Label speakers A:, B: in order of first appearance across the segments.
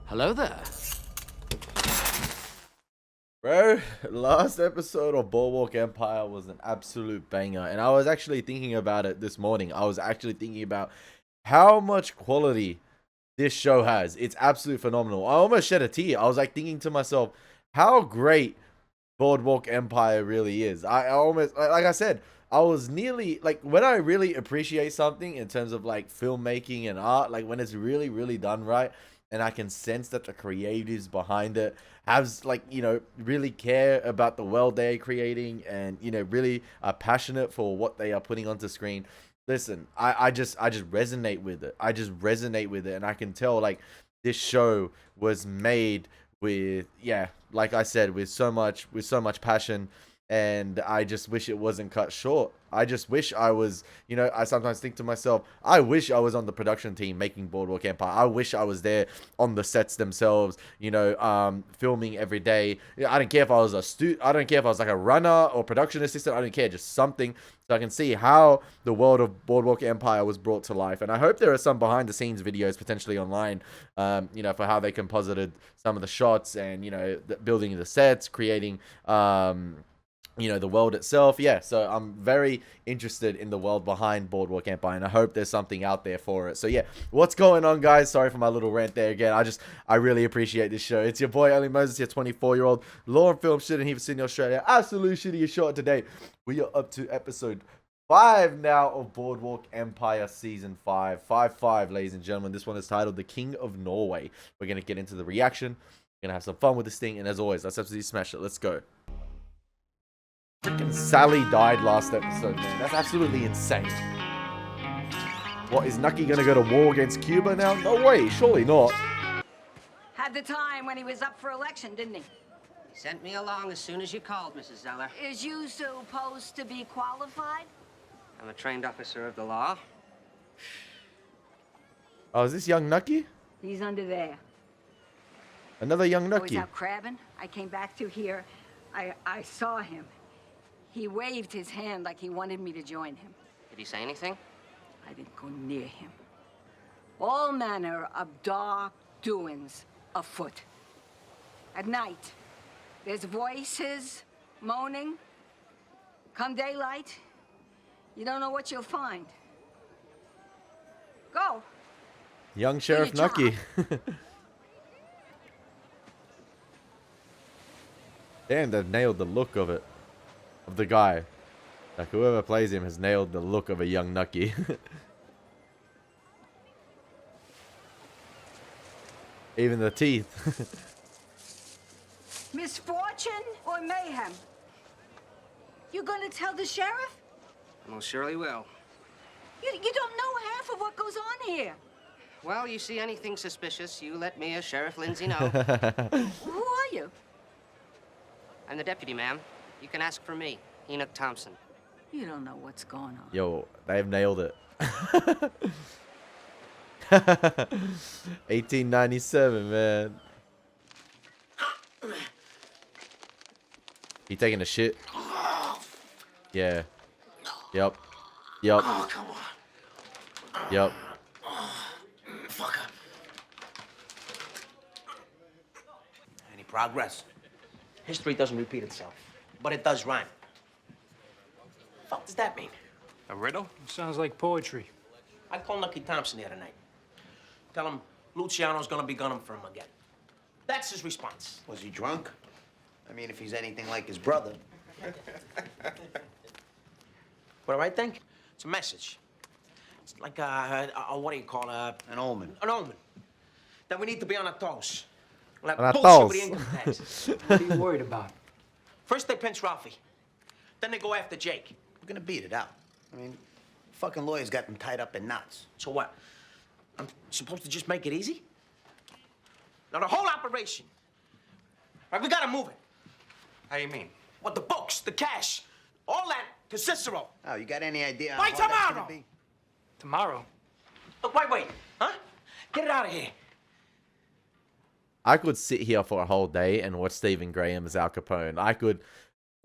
A: Hello there.
B: Bro, last episode of Boardwalk Empire was an absolute banger, and I was actually thinking about it this morning. I was actually thinking about how much quality this show has. It's absolutely phenomenal. I almost shed a tear. I was like thinking to myself, how great Boardwalk Empire really is. I almost, like I said, I was nearly, like, when I really appreciate something in terms of like filmmaking and art, like when it's really, really done right, and I can sense that the creatives behind it has, like, you know, really care about the world they're creating, and, you know, really are passionate for what they are putting onto screen. Listen, I just resonate with it. I just resonate with it, and I can tell, like, this show was made with, yeah, like I said, with so much passion, and I just wish it wasn't cut short. I just wish I was, you know, I sometimes think to myself, I wish I was on the production team making Boardwalk Empire. I wish I was there on the sets themselves, you know, filming every day. I don't care if I was I don't care if I was like a runner or production assistant. I don't care, just something so I can see how the world of Boardwalk Empire was brought to life. And I hope there are some behind the scenes videos potentially online, you know, for how they composited some of the shots and, you know, building the sets, creating, you know, the world itself. Yeah, so I'm very interested in the world behind Boardwalk Empire, and I hope there's something out there for it. So yeah, what's going on, guys? Sorry for my little rant there again. I really appreciate this show. It's your boy Elie Moses, your 24-year-old law and film student here for Sydney, Australia. Absolute shitty short today. We are up to episode 5 now of Boardwalk Empire season 5. 5-5, ladies and gentlemen. This one is titled The King of Norway. We're gonna get into the reaction. We're gonna have some fun with this thing, and as always, let's absolutely smash it. Let's go. Freaking Sally died last episode, man. That's absolutely insane. What, is Nucky gonna go to war against Cuba now? No way, surely not.
C: Had the time when he was up for election, didn't he?
D: Sent me along as soon as you called, Mrs. Zeller.
C: Is you supposed to be qualified?
D: I'm a trained officer of the law.
B: Oh, is this young Nucky?
C: He's under there.
B: Another young
C: I was
B: Nucky.
C: out crabbing. I came back through here. I saw him. He waved his hand like he wanted me to join him.
D: Did he say anything?
C: I didn't go near him. All manner of dark doings afoot. At night, there's voices moaning. Come daylight, you don't know what you'll find. Go.
B: Young Sheriff
C: your
B: Nucky. Damn, they've nailed the look of it. Of the guy. Like, whoever plays him has nailed the look of a young Nucky. Even the teeth.
C: Misfortune or mayhem? You gonna tell the sheriff?
D: I most surely will.
C: You don't know half of what goes on here.
D: Well, you see anything suspicious, you let me or Sheriff Lindsay know.
C: Who are you?
D: I'm the deputy, ma'am. You can ask for me, Enoch Thompson.
C: You don't know what's going on.
B: Yo, they've nailed it. 1897, man. He taking a shit? Yeah. Yep. Yep.
E: Oh, come on.
B: Yep.
E: Fucker. Any progress? History doesn't repeat itself, but it does rhyme. The fuck does that mean?
F: A riddle? Sounds like poetry.
E: I call Nucky Thompson here tonight. Tell him Luciano's gonna be gunning for him again. That's his response.
G: Was he drunk? I mean, if he's anything like his brother.
E: What do I think? It's a message. It's like what do you call
G: An omen.
E: an omen. That we need to be on our toes. Like
B: On our
E: bullshit
B: toes.
E: with the income taxes.
F: What are you worried about?
E: First they pinch Ralphie. Then they go after Jake.
G: We're gonna beat it out. I mean, fucking lawyers got them tied up in knots.
E: So what? I'm supposed to just make it easy? Now the whole operation. Right, we gotta move it.
F: How you mean?
E: What, the books, the cash, all that to Cicero.
G: Oh, you got any idea how
E: By
G: hard that's gonna
E: tomorrow!
G: be?
F: Tomorrow?
E: Look, wait, huh? Get it out of here.
B: I could sit here for a whole day and watch Stephen Graham as Al Capone. I could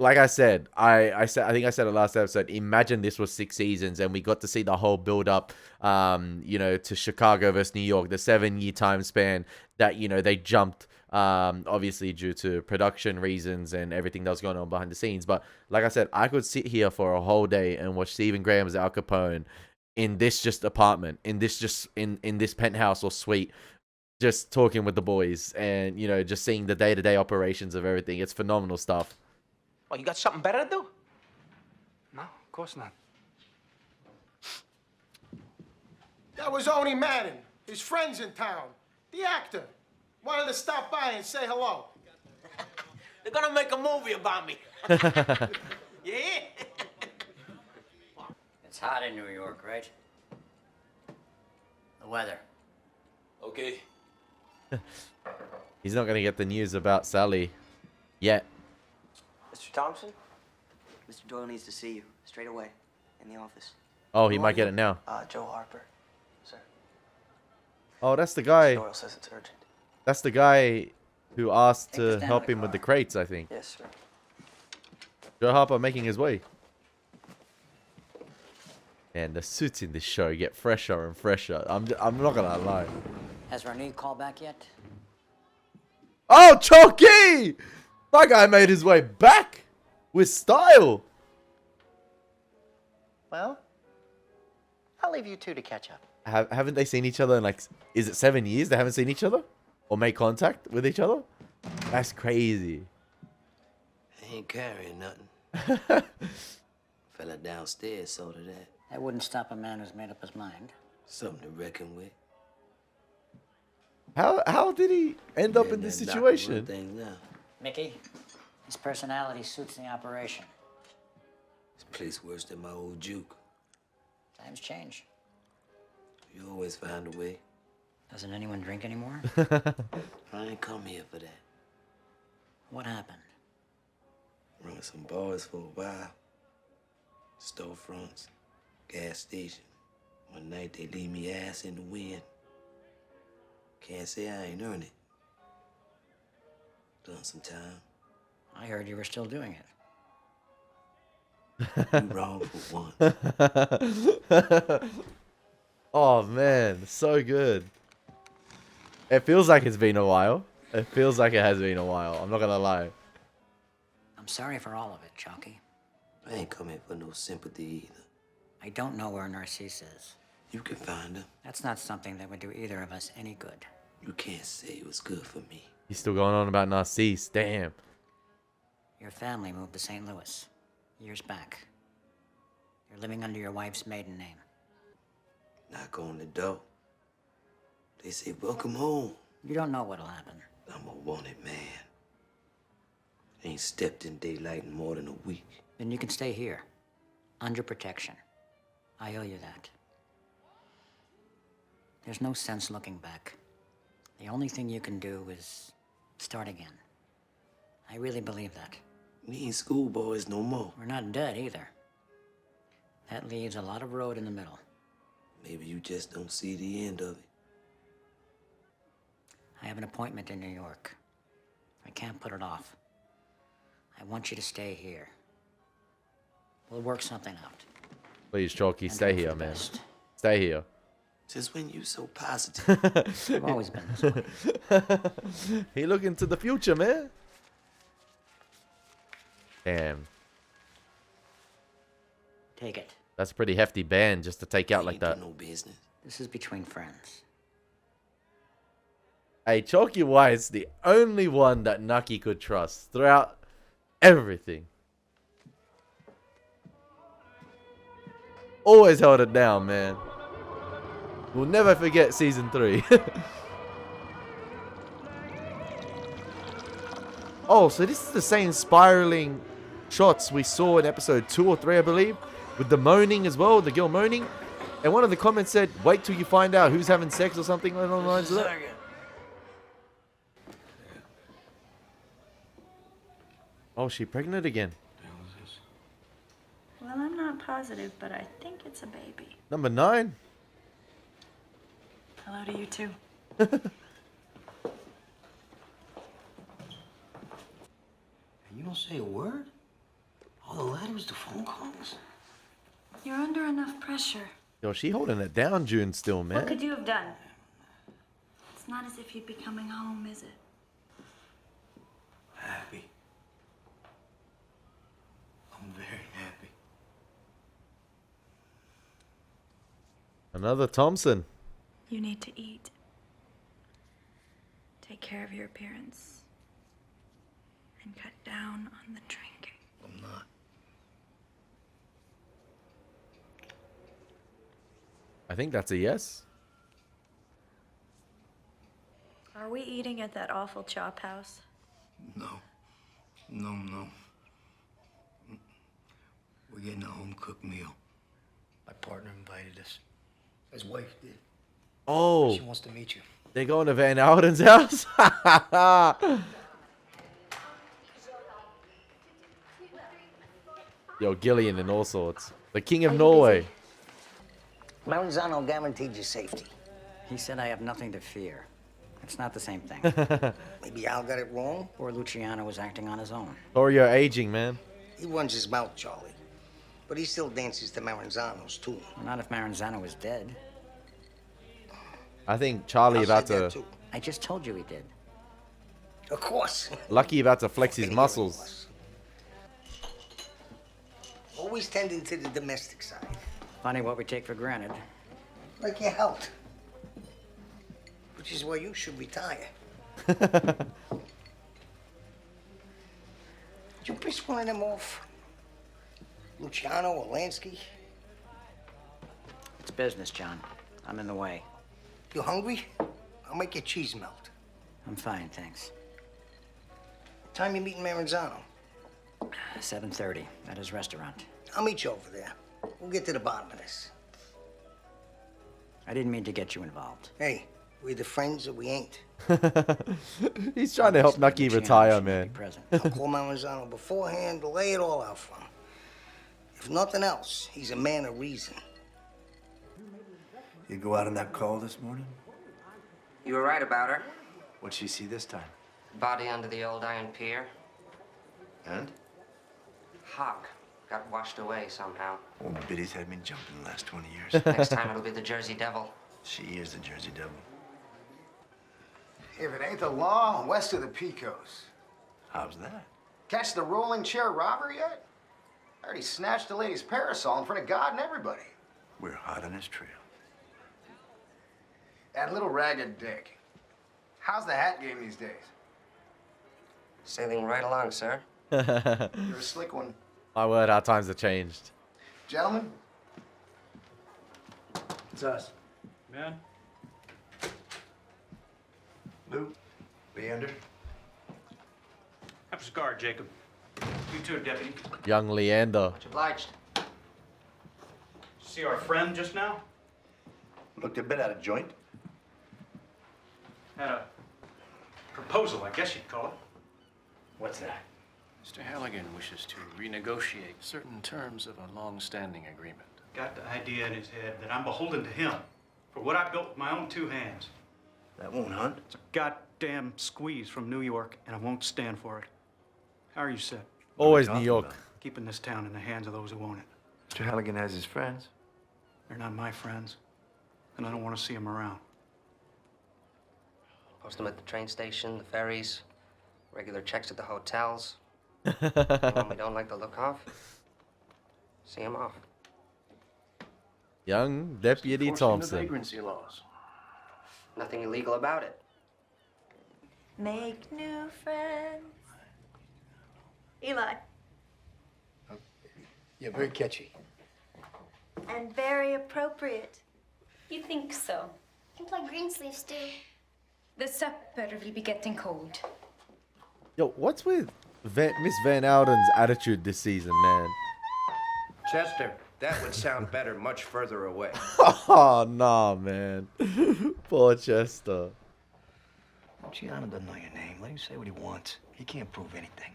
B: like I said, I think I said it last episode. Imagine this was 6 seasons and we got to see the whole build up, you know, to Chicago versus New York, the 7-year time span that, you know, they jumped, obviously due to production reasons and everything that was going on behind the scenes. But like I said, I could sit here for a whole day and watch Stephen Graham's Al Capone in this just apartment, in this penthouse or suite, just talking with the boys and, you know, just seeing the day-to-day operations of everything. It's phenomenal stuff.
E: Oh, you got something better to do?
F: No, of course not.
A: That was Oni Madden. His friend's in town. The actor. Wanted to stop by and say hello.
E: They're gonna make a movie about me. Yeah?
H: It's hot in New York, right? The weather.
E: Okay.
B: He's not going to get the news about Sally yet.
E: Mr. Thompson?
I: Mr. Doyle needs to see you straight away in the office.
B: Oh, he might get it now.
I: Joe Harper, sir.
B: Oh, that's the guy.
I: Doyle says it's urgent.
B: That's the guy who asked to help him with the crates, I think.
I: Yes, sir.
B: Joe Harper making his way. And the suits in this show get fresher and fresher. I'm not gonna lie.
H: Has Renee called back yet?
B: Oh, Chalky! My guy made his way back with style.
I: Well, I'll leave you two to catch up.
B: Haven't they seen each other in, like, is it 7 years they haven't seen each other? Or made contact with each other? That's crazy.
E: I ain't carrying nothing. Fella downstairs saw to that.
H: That wouldn't stop a man who's made up his mind.
E: Something to reckon with.
B: How did he end up in this situation?
H: Mickey, his personality suits the operation.
E: This place worse than my old juke.
H: Times change.
E: You always find a way.
H: Doesn't anyone drink anymore?
E: I ain't come here for that.
H: What happened?
E: Run some bars for a while. Storefronts, gas station. One night they leave me ass in the wind. Can't say I ain't earned it. Done some time.
H: I heard you were still doing it.
E: You wrong for once.
B: Oh man, so good. It feels like it's been a while. It feels like it has been a while. I'm not gonna lie.
H: I'm sorry for all of it, Chalky.
E: I ain't coming for no sympathy either.
H: I don't know where Narcisse is.
E: You can find her.
H: That's not something that would do either of us any good.
E: You can't say it was good for me.
B: He's still going on about Narcisse. Damn.
H: Your family moved to St. Louis years back. You're living under your wife's maiden name.
E: Knock on the door. They say, welcome home.
H: You don't know what'll happen.
E: I'm a wanted man. Ain't stepped in daylight in more than a week.
H: Then you can stay here, under protection. I owe you that. There's no sense looking back. The only thing you can do is start again. I really believe that.
E: We ain't schoolboys no more.
H: We're not dead either. That leaves a lot of road in the middle.
E: Maybe you just don't see the end of it.
H: I have an appointment in New York. I can't put it off. I want you to stay here. We'll work something out.
B: Please, Chalky,
H: And
B: stay
H: hope for
B: here,
H: the
B: man.
H: best.
B: Stay here.
E: Since when you so positive?
H: I've always been this way.
B: He looking to the future, man. Damn.
H: Take it.
B: That's a pretty hefty band just to take out like
E: Ain't
B: that.
E: do no business.
H: This is between friends.
B: Hey, Chalky White's the only one that Nucky could trust throughout everything. Always held it down, man. We'll never forget season 3. Oh, so this is the same spiraling shots we saw in episode 2 or 3, I believe, with the moaning as well, the girl moaning. And one of the comments said, wait till you find out who's having sex or something along the lines of that. Oh, she pregnant again?
J: Well, I'm not positive, but I think it's a baby.
B: Number 9?
J: Hello to you, too.
E: You don't say a word?
G: Oh, the letters, the phone calls?
J: You're under enough pressure.
B: Yo, she holding it down, June, still,
J: What
B: man.
J: could you have done? It's not as if you'd be coming home, is it?
G: Happy. I'm very happy.
B: Another Thompson.
J: You need to eat. Take care of your appearance. And cut down on the drinking.
G: I'm not.
B: I think that's a yes.
J: Are we eating at that awful chop house?
G: No. No. We're getting a home-cooked meal. My partner invited us. His wife did.
B: Oh,
G: She wants to meet you.
B: they're going to Van Ouden's house? Yo, Gillian and all sorts. The king of Norway.
H: Maranzano guaranteed your safety. He said I have nothing to fear. It's not the same thing.
G: Maybe Al got it wrong.
H: Or Luciano was acting on his own.
B: Or you're aging, man.
G: He runs his mouth, Charlie. But he still dances to Maranzano's too.
H: Not if Maranzano is dead.
B: I think Charlie
G: Al
B: about
G: said that
B: to...
G: too.
H: I just told you he did.
G: Of course.
B: Lucky about to flex his muscles.
G: Always tending to the domestic side.
H: Funny what we take for granted.
G: Like your health. Which is why you should retire. Did you piss one of them off? Luciano or Lansky?
H: It's business, John. I'm in the way.
G: You hungry? I'll make your cheese melt.
H: I'm fine, thanks.
G: What time you meeting Maranzano?
H: 7:30 at his restaurant.
G: I'll meet you over there. We'll get to the bottom of this.
H: I didn't mean to get you involved.
G: Hey, we're either friends or we ain't.
B: He's trying to help Nucky retire, man.
G: I'll call Maranzano beforehand to lay it all out for him. If nothing else, he's a man of reason.
K: You go out on that call this morning?
D: You were right about her.
K: What'd she see this time?
D: Body under the old iron pier.
K: And?
D: Hawk got washed away somehow.
K: Old Biddy's had me jumping the last 20 years.
D: Next time it'll be the Jersey Devil.
K: She is the Jersey Devil.
A: If it ain't the law, west of the Picos.
K: How's that?
A: Catch the rolling chair robber yet? I already snatched the lady's parasol in front of God and everybody.
K: We're hot on his trail.
A: That little ragged dick. How's the hat game these days?
D: Sailing right along, sir.
A: You're a slick one.
B: My word, how times have changed.
A: Gentlemen?
K: It's us.
F: Man,
K: Lou, Leander.
F: have a cigar, Jacob. You too, Deputy.
B: Young Leander.
D: Much obliged.
F: See our friend just now?
K: Looked a bit out of joint.
F: Had a proposal, I guess you'd call it.
K: What's that?
L: Mr. Halligan wishes to renegotiate certain terms of a long-standing agreement.
F: Got the idea in his head that I'm beholden to him for what I built with my own two hands.
K: That won't hunt.
F: It's a goddamn squeeze from New York, and I won't stand for it. How are you set?
B: Always
K: What are
B: New
K: we
B: York.
K: talking about?
F: Keeping this town in the hands of those who own it.
K: Mr. Halligan has his friends.
F: They're not my friends, and I don't want to see them around.
D: Post them at the train station, the ferries, regular checks at the hotels. Anyone we don't like the look of, see him off.
B: Young Deputy
L: Enforcing the
B: Thompson.
L: vagrancy laws.
D: Nothing illegal about it.
J: Make new friends. Eli.
G: Yeah, very catchy.
J: And very appropriate.
M: You think so?
N: I think my green sleeves do.
M: The supper will be getting cold.
B: Yo, what's with Miss Van Ouden's attitude this season, man?
E: Chester, that would sound better much further away.
B: Oh, nah, man. Poor Chester.
G: Luciano doesn't know your name. Let him say what he wants. He can't prove anything.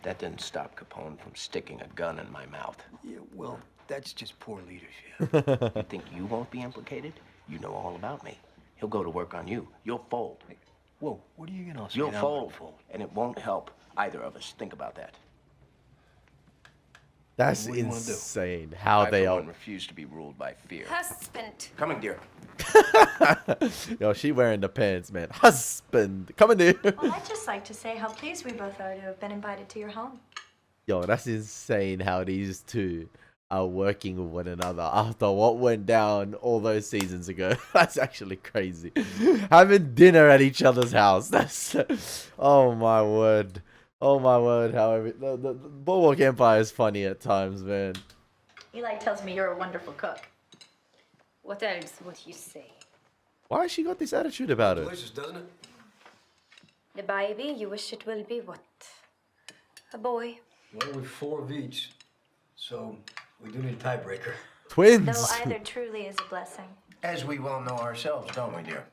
E: That didn't stop Capone from sticking a gun in my mouth.
G: Yeah, well, that's just poor leadership.
E: You think you won't be implicated? You know all about me. He'll go to work on you. You'll fold.
G: Whoa, what are you gonna say?
E: You'll
G: now?
E: fold, and it won't help either of us. Think about that.
B: That's
K: What do you wanna do?
B: insane. How
L: I,
B: they
L: for
B: are.
L: one, refuse to be ruled by fear.
M: Husband.
K: Coming, dear.
B: Yo, she wearing the pants, man. Husband, coming in.
J: Well, I'd just like to say how pleased we both are to have been invited to your home.
B: Yo, that's insane how these two are working with one another after what went down all those seasons ago. That's actually crazy. Having dinner at each other's house. That's oh my word. Oh my word. However, the Boardwalk Empire is funny at times, man.
J: Eli tells me you're a wonderful cook.
M: What else would you say?
B: Why has she got this attitude about it?
K: Delicious, doesn't it?
M: The baby, you wish it will be what? A boy.
O: Well, we're 4 of each, so we do need a tiebreaker.
B: Twins.
J: Though either truly is a blessing.
K: As we well know ourselves, don't we, dear?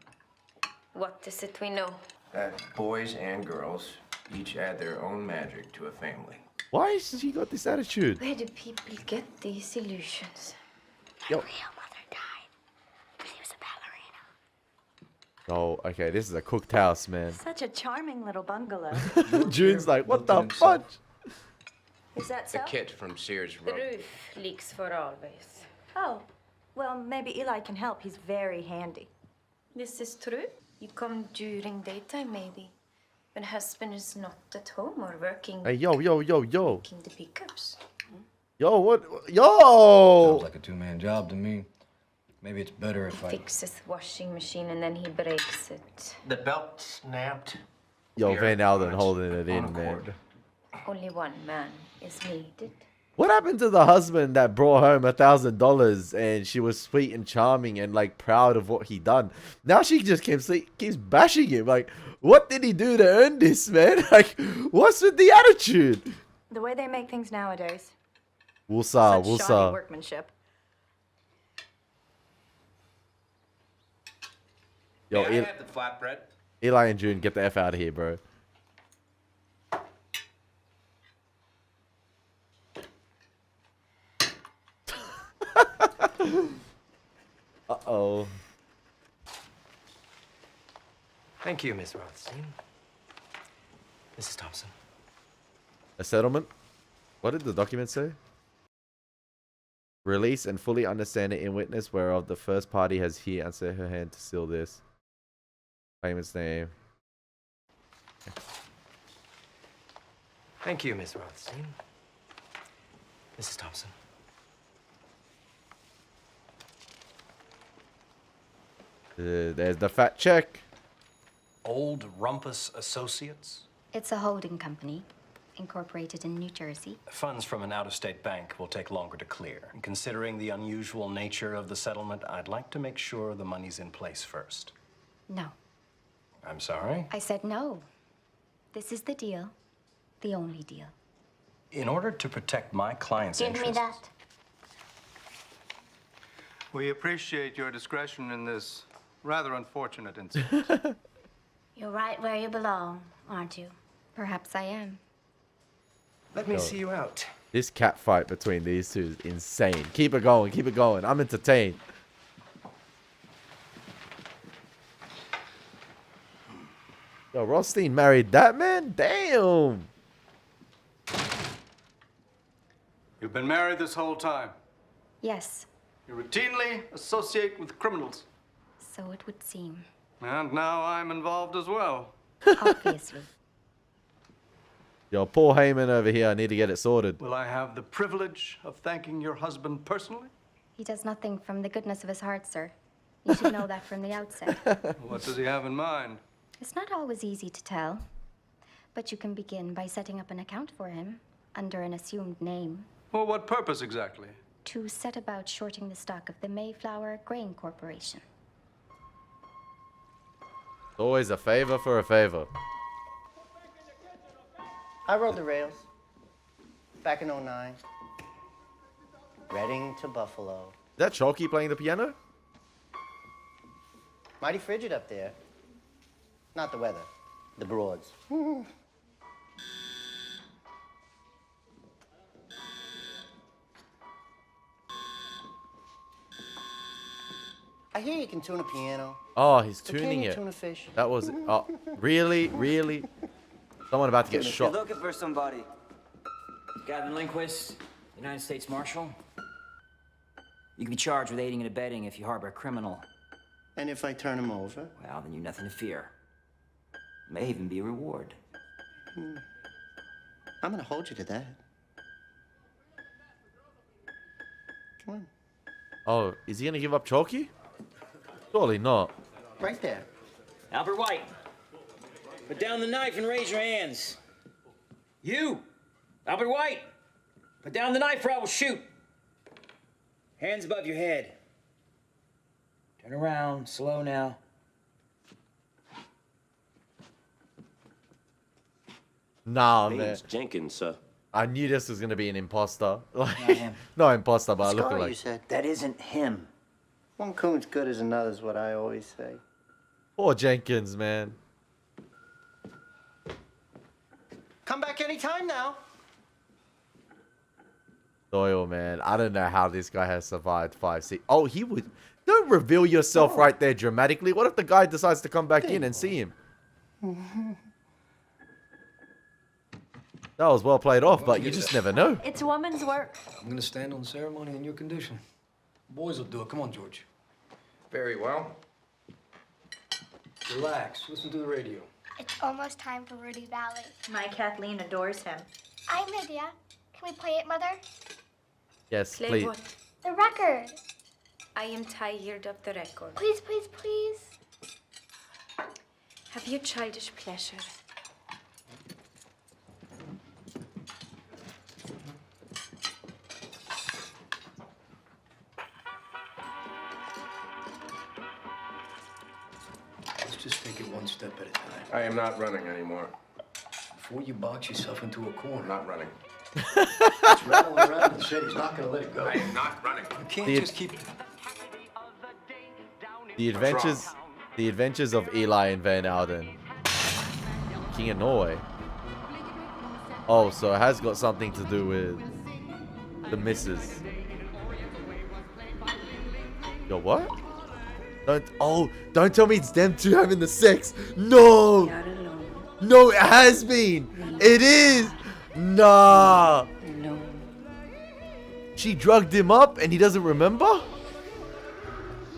M: What is it we know?
K: That boys and girls each add their own magic to a family.
B: Why has she got this attitude?
M: Where do people get these illusions?
B: Yo.
J: Real mother died, but he was a ballerina.
B: Oh, okay. This is a cooked house, man.
J: Such a charming little bungalow.
B: June's like, what the fudge?
J: Is that
K: The
J: so?
K: kit from Sears
M: The
K: Road.
M: roof leaks for always.
J: Oh, well, maybe Eli can help. He's very handy.
M: This is true. You come during daytime, maybe. When husband is not at home or working.
B: Hey, yo.
M: Making the pickups.
B: Yo, what? Yo!
O: Sounds like a 2-man job to me. Maybe it's better if I...
M: Fixes washing machine and then he breaks it.
K: The belt snapped.
B: Yo,
K: Here,
B: Van Alden
K: on
B: holding it
K: on
B: in,
K: a
B: man.
K: cord.
M: Only one man is needed.
B: What happened to the husband that brought home $1,000 and she was sweet and charming and like proud of what he done? Now she just keeps bashing him. Like, what did he do to earn this, man? Like, what's with the attitude?
J: The way they make things nowadays.
B: Woolsaw,
J: Such shoddy
B: woolsaw.
J: workmanship.
B: Yo,
K: May I have the flatbread?
B: Eli and June, get the F out of here, bro. Uh-oh.
P: Thank you, Miss Rothstein. Mrs. Thompson.
B: A settlement? What did the document say? Release and fully understand it in witness whereof the first party has here answered her hand to seal this. Claimant's name.
P: Thank you, Miss Rothstein. Mrs. Thompson.
B: There's the fat check.
L: Old Rumpus Associates?
Q: It's a holding company, incorporated in New Jersey.
L: Funds from an out-of-state bank will take longer to clear. And considering the unusual nature of the settlement, I'd like to make sure the money's in place first.
Q: No.
L: I'm sorry?
Q: I said no. This is the deal. The only deal.
L: In order to protect my client's
N: Give me
L: interests...
N: that.
F: We appreciate your discretion in this rather unfortunate incident.
N: You're right where you belong, aren't you?
Q: Perhaps I am.
P: Let me
B: Yo.
P: see you out.
B: This cat fight between these two is insane. Keep it going, keep it going. I'm entertained. Yo, Rothstein married that man? Damn.
F: You've been married this whole time.
Q: Yes,
F: You routinely associate with criminals.
Q: so it would seem.
F: And now I'm involved as well.
Q: Obviously.
B: Yo, poor Heyman over here. I need to get it sorted.
F: Will I have the privilege of thanking your husband personally?
Q: He does nothing from the goodness of his heart, sir. You should know that from the outset.
F: What does he have in mind?
Q: It's not always easy to tell, but you can begin by setting up an account for him under an assumed name
F: For what purpose exactly?
Q: to set about shorting the stock of the Mayflower Grain Corporation.
B: Always a favor for a favor.
R: I rode the rails back in '09. Reading to Buffalo.
B: Is that Chalky playing the piano?
R: Mighty frigid up there. Not the weather, the Broads. I hear you can tune a piano.
B: Oh, he's
R: But can
B: tuning
R: you
B: it.
R: tune a fish?
B: That was... Oh, really? Really? Someone about to get
I: If
B: shot.
I: you're looking for somebody, Gavin Lindquist,
H: United States Marshal. You can be charged with aiding and abetting if you harbor a criminal.
R: And if I turn him over?
H: Well, then you've nothing to fear. May even be a reward.
R: I'm gonna hold you to that. Come on.
B: Oh, is he gonna give up Chalky? Surely not.
R: Right there.
H: Albert White, put down the knife and raise your hands. You, Albert White, put down the knife or I will shoot. Hands above your head. Turn around, slow now.
B: Nah, man.
S: Name's Jenkins, sir.
B: I knew this was gonna be an imposter. Like,
H: Not him.
B: not imposter, but I look
R: Scar,
B: like.
R: you said.
H: That isn't him.
R: One coon's good as another is what I always say.
B: Poor Jenkins, man.
G: Come back anytime now.
B: Doyle, man. I don't know how this guy has survived 5 6. Oh, he would. Don't reveal yourself right there dramatically. What if the guy decides to come back in and see him? That was well played off, but you just never know.
J: It's a woman's work.
O: I'm gonna stand on the ceremony in your condition. Boys will do it. Come on, George.
K: Very well.
O: Relax. Listen to the radio.
N: It's almost time for Rudy Valley.
J: My Kathleen adores him.
N: I have an idea. Can we play it, Mother?
B: Yes,
M: Play
B: please.
M: what?
N: The record.
M: I am tired of the record.
N: Please, please, please.
M: Have you childish pleasure?
O: Let's just take it one step at a time.
K: I am not running anymore.
O: Before you box yourself into a corner.
K: I'm not running.
O: It's rattling around and said he's not gonna let it go.
K: I am not running.
O: You can't
B: The-
O: just keep...
B: The adventures of Elie and Van Alden. King of Norway. Oh, so it has got something to do with the missus. Yo, what? Don't tell me it's them two having the sex. No! No, it has been. It is. Nah.
M: No.
B: She drugged him up and he doesn't remember?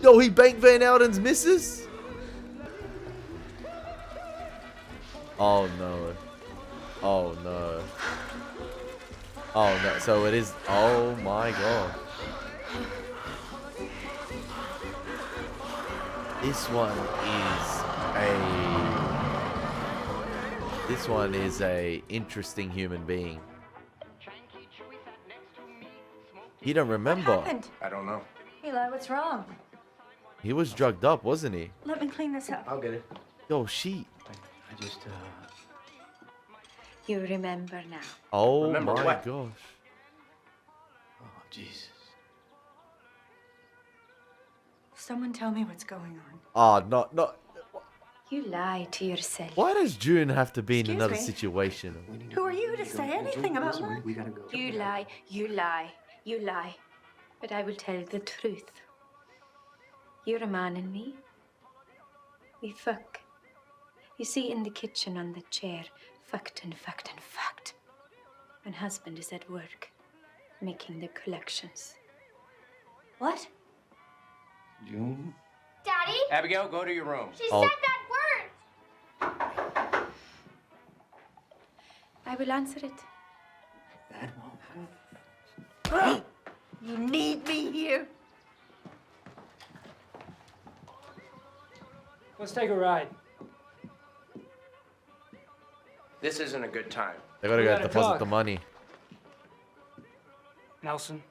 B: Yo, he banked Van Alden's missus? Oh no. Oh no. Oh no. So it is. Oh my god. This one is a interesting human being. He don't remember.
J: What happened?
K: I don't know.
J: Eli, what's wrong?
B: He was drugged up, wasn't he?
J: Let me clean this up.
O: I'll get it.
B: Yo, she.
O: I just,
M: You remember now.
B: Oh
K: Remember
B: my
K: what?
B: gosh.
O: Oh, Jesus.
J: Someone tell me what's going on.
B: Oh, no.
M: You lie to yourself.
B: Why does June have to be in
J: Excuse
B: another
J: me?
B: situation?
J: Who are you to say anything about mine?
O: We gotta go.
M: You lie, you lie, you lie. But I will tell the truth. You're a man and me. We fuck. You see, in the kitchen on the chair, fucked and fucked and fucked. When husband is at work, making the collections.
J: What?
O: June?
N: Daddy?
K: Abigail, go to your room.
N: She
B: Oh.
N: said that word.
M: I will answer it.
O: That won't happen.
J: You need me here.
F: Let's take a ride.
K: This isn't a good time.
B: They gotta
F: We
B: go
F: gotta
B: deposit
F: talk.
B: the money.
F: Nelson.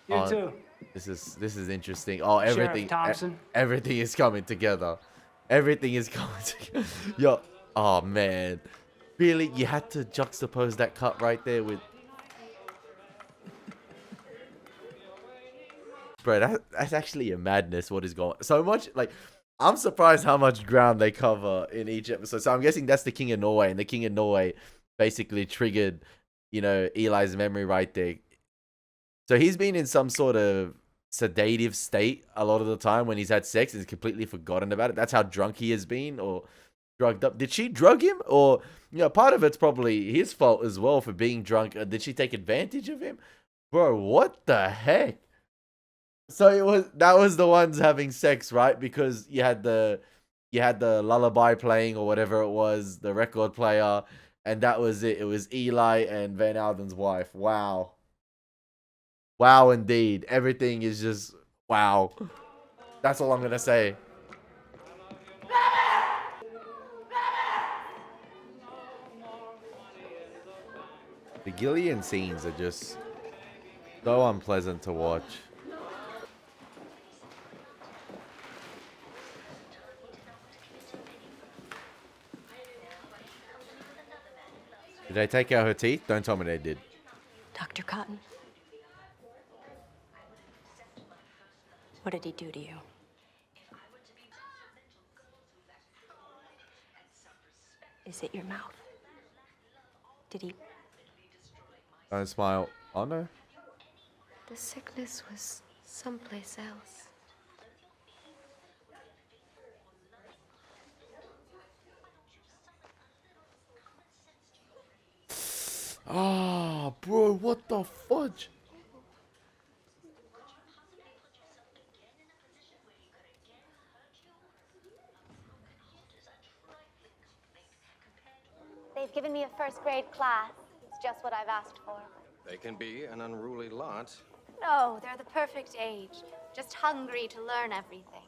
F: You
B: Oh,
F: too.
B: This is interesting. Oh, everything.
F: Thompson.
B: Everything is coming together. Everything is coming together. Yo. Oh man. Really, you had to juxtapose that cut right there with. Bro, that's actually a madness. What is going so much like? I'm surprised how much ground they cover in each episode. So I'm guessing that's the King of Norway, and the King of Norway basically triggered, Eli's memory right there. So he's been in some sort of sedative state a lot of the time when he's had sex. He's completely forgotten about it. That's how drunk he has been, or drugged up. Did she drug him? Or, you know, part of it's probably his fault as well for being drunk. Did she take advantage of him? Bro, what the heck? So that was the ones having sex, right? Because you had the lullaby playing or whatever it was, the record player, and that was it. It was Eli and Van Alden's wife. Wow. Wow, indeed. Everything is just wow. That's all I'm gonna say. The Gillian scenes are just so unpleasant to watch. Did they take out her teeth? Don't tell me they did.
S: Dr. Cotton, what did he do to you? Is it your mouth? Did he?
B: Don't smile. Oh no.
T: The sickness was someplace else.
B: Ah, bro, what the fudge?
U: They've given me a first-grade class. It's just what I've asked for.
K: They can be an unruly lot.
U: No, they're the perfect age. Just hungry to learn everything.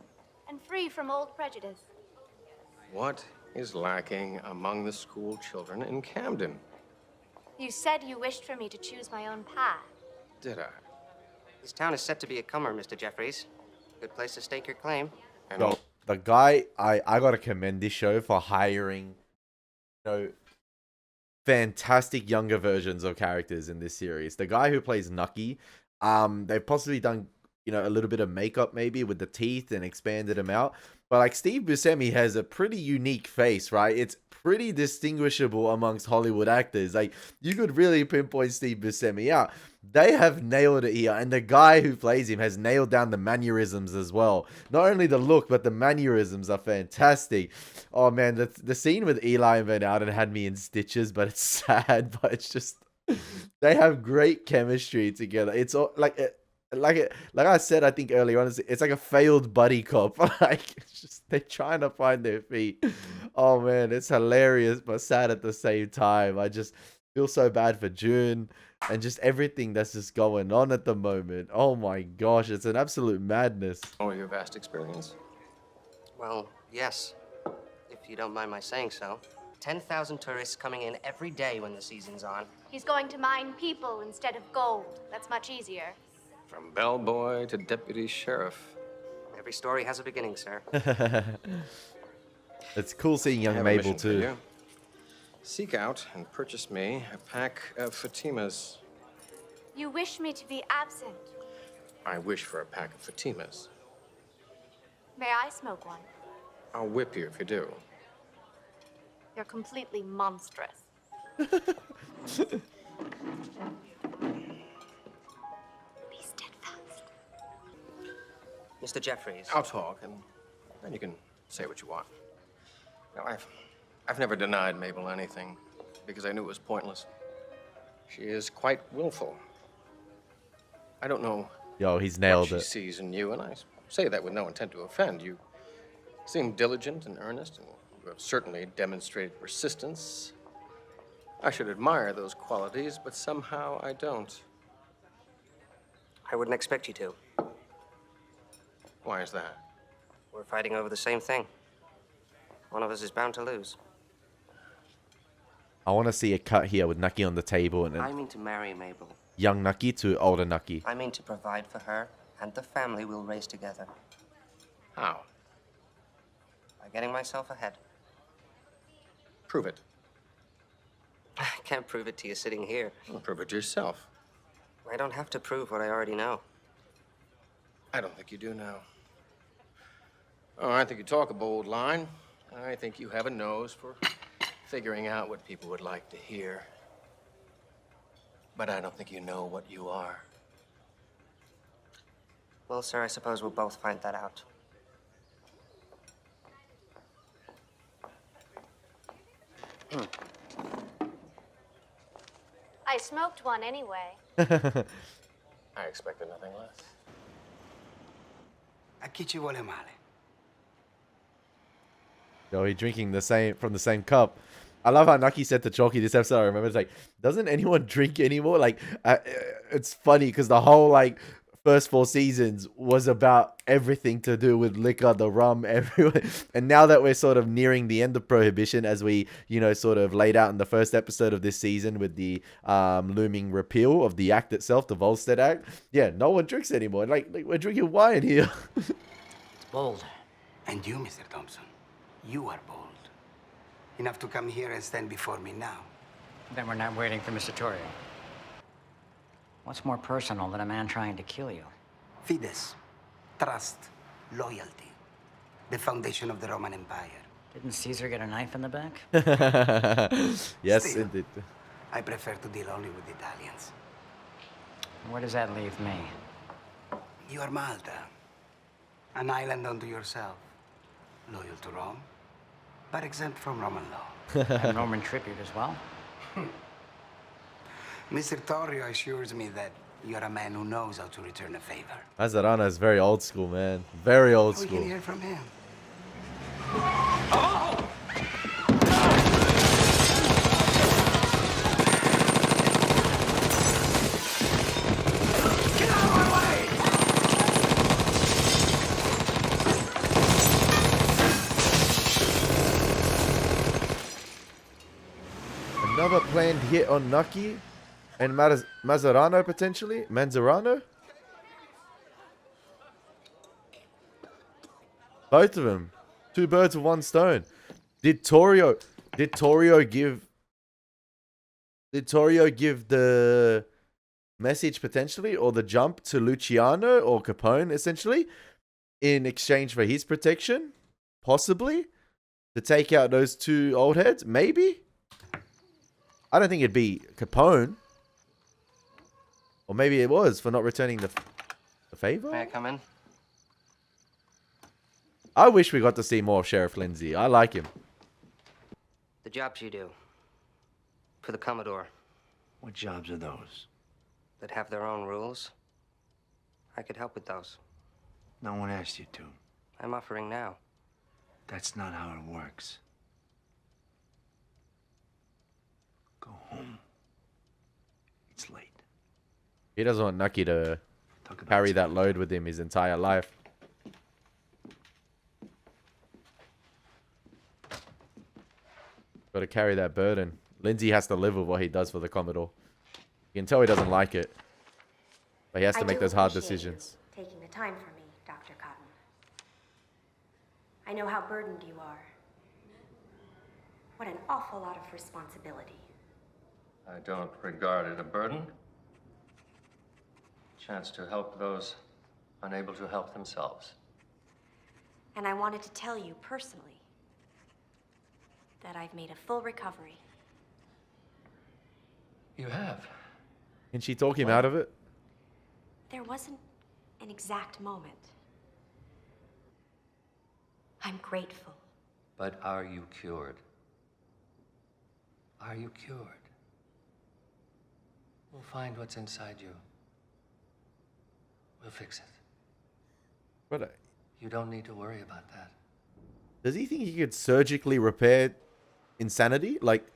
U: And free from old prejudice.
K: What is lacking among the school children in Camden?
U: You said you wished for me to choose my own path.
K: Did I?
D: This town is set to be a comer, Mr. Jeffries. Good place to stake your claim.
K: And
B: Yo, the guy, I gotta commend this show for hiring, you know, fantastic younger versions of characters in this series. The guy who plays Nucky, they've possibly done, you know, a little bit of makeup maybe with the teeth and expanded him out. But like Steve Buscemi has a pretty unique face, right? It's pretty distinguishable amongst Hollywood actors. Like, you could really pinpoint Steve Buscemi out. They have nailed it here, and the guy who plays him has nailed down the mannerisms as well. Not only the look, but the mannerisms are fantastic. Oh man, the scene with Eli and Van Alden had me in stitches, but it's sad. But it's just, they have great chemistry together. It's all like I said, I think earlier on, it's like a failed buddy cop. Like, it's just, they're trying to find their feet. Oh man, it's hilarious but sad at the same time. I just feel so bad for June and just everything that's just going on at the moment. Oh my gosh, it's an absolute madness.
K: Oh, your vast experience?
D: Well, yes, if you don't mind my saying so. 10,000 tourists coming in every day when the season's on.
U: He's going to mine people instead of gold. That's much easier.
K: From bellboy to deputy sheriff.
D: Every story has a beginning, sir.
B: It's cool seeing
K: I
B: young
K: have a
B: Mabel
K: mission for
B: too.
K: you. Seek out and purchase me a pack of Fatimas.
U: You wish me to be absent.
K: I wish for a pack of Fatimas.
U: May I smoke one?
K: I'll whip you if you do.
U: You're completely monstrous. Be steadfast.
D: Mr. Jeffries.
K: I'll talk, and then you can say what you want. Now, I've never denied Mabel anything because I knew it was pointless. She is quite willful. I don't know
B: Yo, he's nailed
K: what
B: it.
K: she sees in you, and I say that with no intent to offend. You seem diligent and earnest, and you have certainly demonstrated persistence. I should admire those qualities, but somehow I don't.
D: I wouldn't expect you to.
K: Why is that?
D: We're fighting over the same thing. One of us is bound to lose.
B: I want to see a cut here with Nucky on the table and
D: I
B: then
D: mean to marry Mabel.
B: young Nucky to older Nucky.
D: I mean to provide for her and the family we'll raise together.
K: How?
D: By getting myself ahead.
K: Prove it.
D: I can't prove it to you sitting here.
K: Well, prove it yourself.
D: I don't have to prove what I already know.
K: I don't think you do now. Oh, I think you talk a bold line. I think you have a nose for figuring out what people would like to hear. But I don't think you know what you are.
D: Well, sir, I suppose we'll both find that out.
U: I smoked one anyway.
K: I expected nothing less.
C: A chi ci vuole male?
B: Yo, he drinking from the same cup. I love how Nucky said to Chalky this episode. I remember it's like, doesn't anyone drink anymore? Like, it's funny because the whole like first 4 seasons was about everything to do with liquor, the rum, everywhere. And now that we're sort of nearing the end of Prohibition, as we, you know, sort of laid out in the first episode of this season with the looming repeal of the act itself, the Volstead Act. Yeah, no one drinks anymore. Like we're drinking wine here.
C: It's bold. And you, Mr. Thompson, you are bold. Enough to come here and stand before me now.
H: Then we're not waiting for Mr. Torrio. What's more personal than a man trying to kill you?
C: Fides, trust, loyalty, the foundation of the Roman Empire.
H: Didn't Caesar get a knife in the back?
B: Yes,
C: Still,
B: indeed.
C: I prefer to deal only with Italians.
H: Where does that leave me?
C: You are Malta, an island unto yourself, loyal to Rome, but exempt from Roman law.
H: And Roman tribute as well?
C: Mr. Torrio assures me that you're a man who knows how to return a favor.
B: Mazzarano is very old school, man. Very old
C: We
B: school.
C: can hear from him.
B: Another planned hit on Nucky and Mazzarano potentially. Manzarano? Both of them. 2 birds with 1 stone. Did Torrio give the message potentially, or the jump to Luciano or Capone essentially in exchange for his protection? Possibly. To take out those 2 old heads? Maybe. I don't think it'd be Capone. Or maybe it was for not returning the favor?
D: May I come in?
B: I wish we got to see more of Sheriff Lindsay. I like him.
D: The jobs you do. For the Commodore.
O: What jobs are those?
D: That have their own rules. I could help with those.
O: No one asked you to.
D: I'm offering now.
O: That's not how it works. Go home. It's late.
B: He doesn't want Nucky to carry that load with him his entire life. Got to carry that burden. Lindsay has to live with what he does for the Commodore. You can tell he doesn't like it. But he has to make those hard decisions.
V: Taking the time for me, Dr. Cotton. I know how burdened you are. What an awful lot of responsibility.
K: I don't regard it a burden. Chance to help those unable to help themselves.
V: And I wanted to tell you personally that I've made a full recovery.
K: You have?
B: Can she talk him out of it?
V: There wasn't an exact moment. I'm grateful.
K: But are you cured? Are you cured? We'll find what's inside you. We'll fix it.
B: But
K: you don't need to worry about that.
B: Does he think he could surgically repair insanity? Like,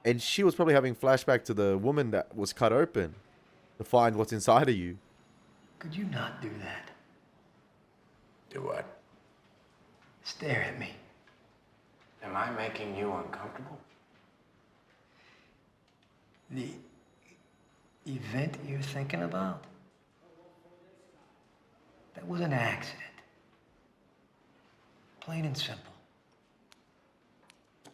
B: and she was probably having flashback to the woman that was cut open to find what's inside of you.
O: Could you not do that?
W: Do what?
O: Stare at me.
W: Am I making you uncomfortable?
O: The event you're thinking about? That was an accident. Plain and simple.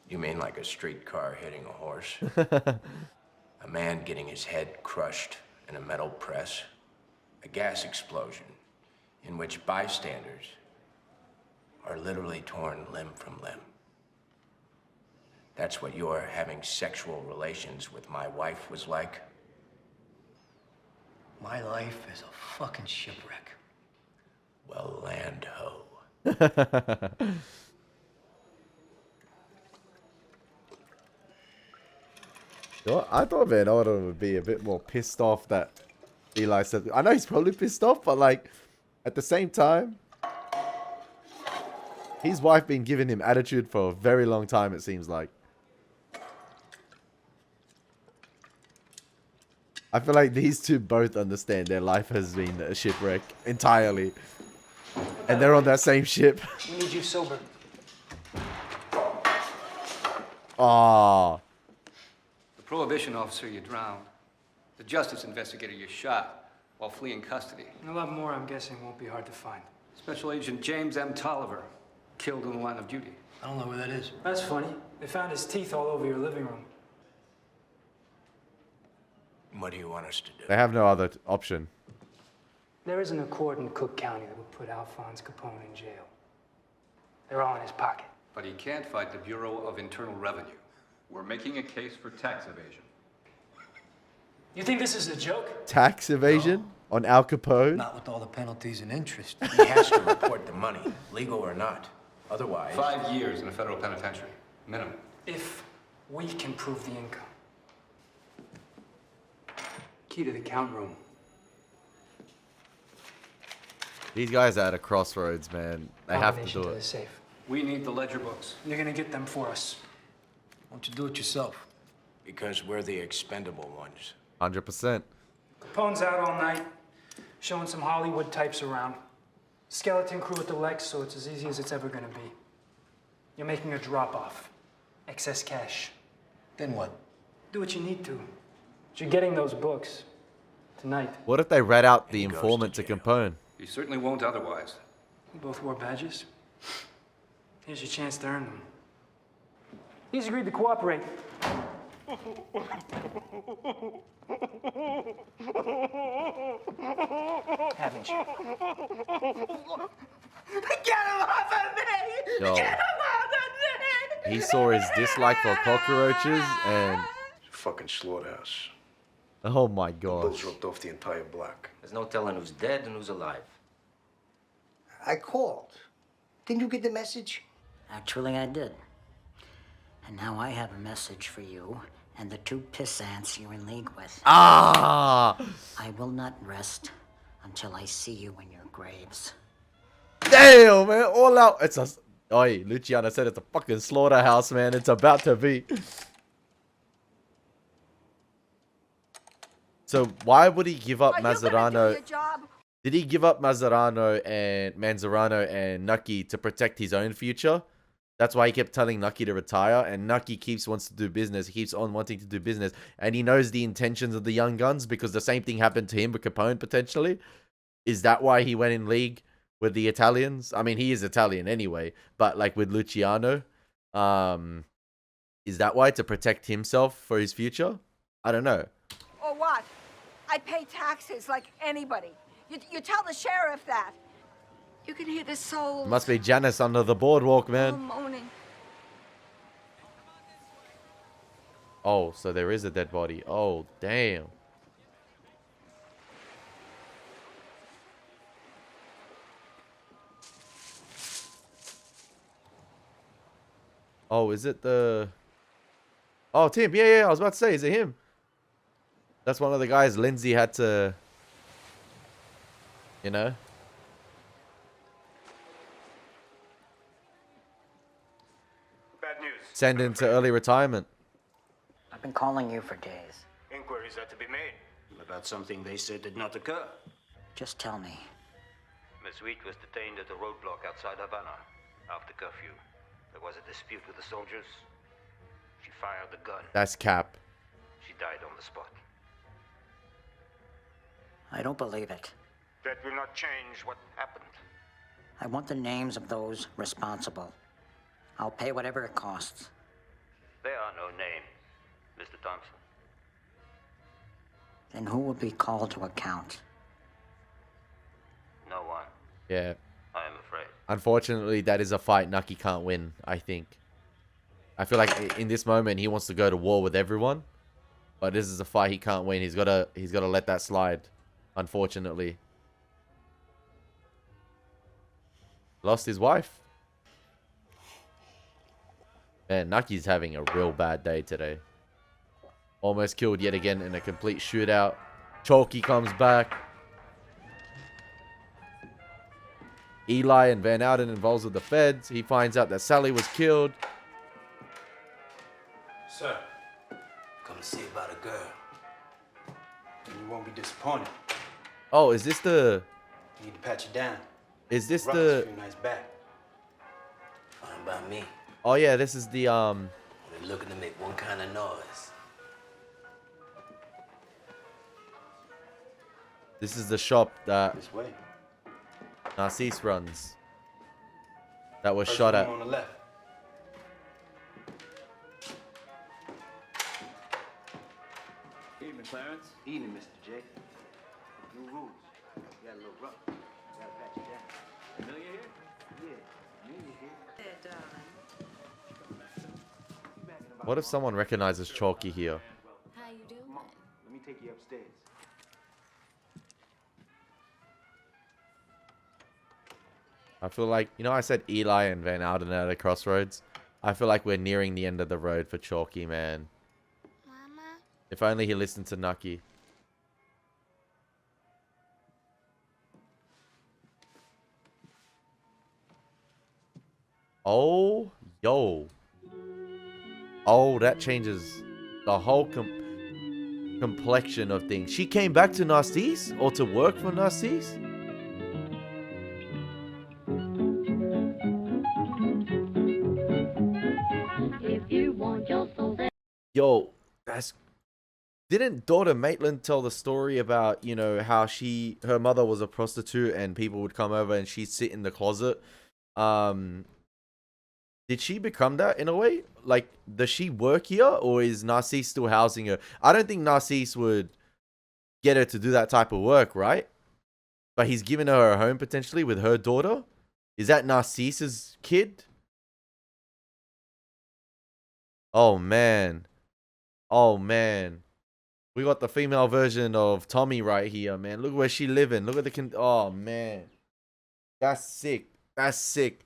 W: You mean like a streetcar hitting a horse? A man getting his head crushed in a metal press? A gas explosion in which bystanders are literally torn limb from limb? That's what your having sexual relations with my wife was like?
O: My life is a fucking shipwreck.
W: Well, land ho.
B: You know what? I thought Van Orden would be a bit more pissed off that Eli said. I know he's probably pissed off, but like at the same time, his wife been giving him attitude for a very long time. It seems like. I feel like these two both understand their life has been a shipwreck entirely, and they're on that same ship.
H: We need you sober.
B: Ah.
A: The prohibition officer you drowned. The justice investigator you shot while fleeing custody.
H: And a lot more, I'm guessing, won't be hard to find.
A: Special Agent James M. Tolliver, killed in the line of duty.
O: I don't know where that is.
H: That's funny. They found his teeth all over your living room.
W: What do you want us to do?
B: They have no other option.
H: There is an accord in Cook County that would put Alphonse Capone in jail. They're all in his pocket.
A: But he can't fight the Bureau of Internal Revenue.
E: We're making a case for tax evasion.
H: You think this is a joke?
B: Tax evasion on Al Capone?
O: Not with all the penalties and interest.
W: He has to report the money, legal or not. Otherwise...
A: 5 years in a federal penitentiary, minimum.
H: If we can prove the income. Key to the count room.
B: These guys are at a crossroads, man. They have to do
H: The
B: it.
H: safe.
A: We need the ledger books.
H: You're gonna get them for us.
O: Why don't you do it yourself?
W: Because we're the expendable ones.
B: 100%.
H: Capone's out all night, showing some Hollywood types around. Skeleton crew at the Lex, so it's as easy as it's ever gonna be. You're making a drop-off. Excess cash.
O: Then what?
H: Do what you need to. But you're getting those books. Tonight.
B: What if they rat out the informant to Capone?
A: You certainly won't otherwise.
H: You both wore badges. Here's your chance to earn them. He's agreed to cooperate. Haven't you?
G: Get him off of me!
B: Yo.
G: Get him off of me!
B: He saw his dislike for cockroaches and...
C: Fucking slaughterhouse.
B: Oh my
C: Bulls
B: gosh.
C: roped off the entire block.
R: There's no telling who's dead and who's alive.
G: I called. Didn't you get the message?
L: Actually, I did. And now I have a message for you and the two pissants you're in league with.
B: Ah!
L: I will not rest until I see you in your graves.
B: Damn, man. All out. It's a... Oi, Luciano said it's a fucking slaughterhouse, man. It's about to be. So why would he give up Mazzarano? Did he give up Mazzarano and Manzarano and Nucky to protect his own future? That's why he kept telling Nucky to retire, and Nucky wants to do business. He keeps on wanting to do business, and he knows the intentions of the young guns because the same thing happened to him with Capone potentially. Is that why he went in league with the Italians? I mean, he is Italian anyway, but like with Luciano, is that why, to protect himself for his future? I don't know.
X: Or what? I pay taxes like anybody. You tell the sheriff that. You can hear the souls.
B: Must be Janice under the boardwalk,
X: all
B: man.
X: moaning.
B: Oh, so there is a dead body. Oh, damn. Oh, is it the... Oh, Tim. Yeah, I was about to say, is it him? That's one of the guys Lindsay had to... You know?
C: Bad news.
B: Send into early retirement.
L: I've been calling you for days.
C: Inquiries are to be made about something they said did not occur.
L: Just tell me.
Y: Miss Wheat was detained at a roadblock outside Havana after curfew. There was a dispute with the soldiers. She fired the gun.
B: That's Cap.
Y: She died on the spot.
L: I don't believe it.
C: That will not change what happened.
L: I want the names of those responsible. I'll pay whatever it costs.
Y: There are no names, Mr. Thompson.
L: Then who will be called to account?
Y: No one,
B: Yeah.
Y: I am afraid.
B: Unfortunately, that is a fight Nucky can't win, I think. I feel like in this moment, he wants to go to war with everyone. But this is a fight he can't win. He's gotta let that slide. Unfortunately. Lost his wife. Man, Nucky's having a real bad day today. Almost killed yet again in a complete shootout. Chalky comes back. Eli and Van Ouden involved with the feds. He finds out that Sally was killed.
O: Sir, come to see about a girl. And you won't be disappointed.
B: Oh, is this the...
O: You need to pat you down.
B: Is this
O: Rock's
B: the...
O: a few nights back. Fine by me.
B: Oh yeah, this is the
O: We're looking to make one kind of noise.
B: This is the shop that
O: This way.
B: Narcisse runs. That was
O: First
B: shot
O: room
B: at.
O: on the left.
H: Evening, Clarence.
O: Evening, Mr. J. New rules. You got a little rough. You gotta pat you down.
H: Amelia here?
O: Yeah, Amelia here.
B: What if someone recognizes Chalky here?
T: How you doing?
O: Come on, let me take you upstairs.
B: I feel like, you know, I said Eli and Van Ouden at a crossroads. I feel like we're nearing the end of the road for Chalky, man.
T: Mama?
B: If only he listened to Nucky. Oh, yo. Oh, that changes the whole complexion of things. She came back to Narcisse or to work for Narcisse? Yo, that's... Didn't daughter Maitland tell the story about, you know, how her mother was a prostitute and people would come over and she'd sit in the closet? Did she become that in a way? Like, does she work here or is Narcisse still housing her? I don't think Narcisse would get her to do that type of work, right? But he's given her a home potentially with her daughter? Is that Narcisse's kid? Oh, man. Oh, man. We got the female version of Tommy right here, man. Look where she living. Look at the... Oh, man. That's sick. That's sick.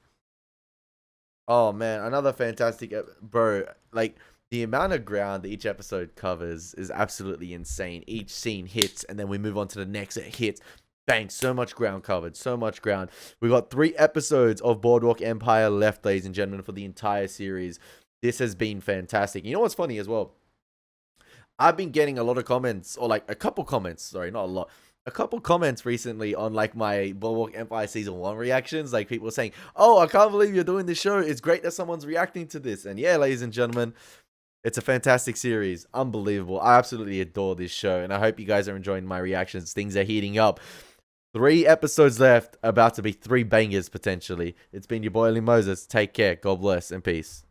B: Oh, man. Another fantastic... Bro, like, the amount of ground that each episode covers is absolutely insane. Each scene hits, and then we move on to the next. It hits. Bang. So much ground covered. So much ground. We got 3 episodes of Boardwalk Empire left, ladies and gentlemen, for the entire series. This has been fantastic. You know what's funny as well? I've been getting a lot of comments, or like a couple comments, sorry, not a lot. A couple comments recently on like my Boardwalk Empire Season 1 reactions. Like people saying, oh, I can't believe you're doing this show. It's great that someone's reacting to this. And yeah, ladies and gentlemen, it's a fantastic series. Unbelievable. I absolutely adore this show. And I hope you guys are enjoying my reactions. Things are heating up. 3 episodes left, about to be 3 bangers potentially. It's been your boy Elie Moses. Take care. God bless and peace.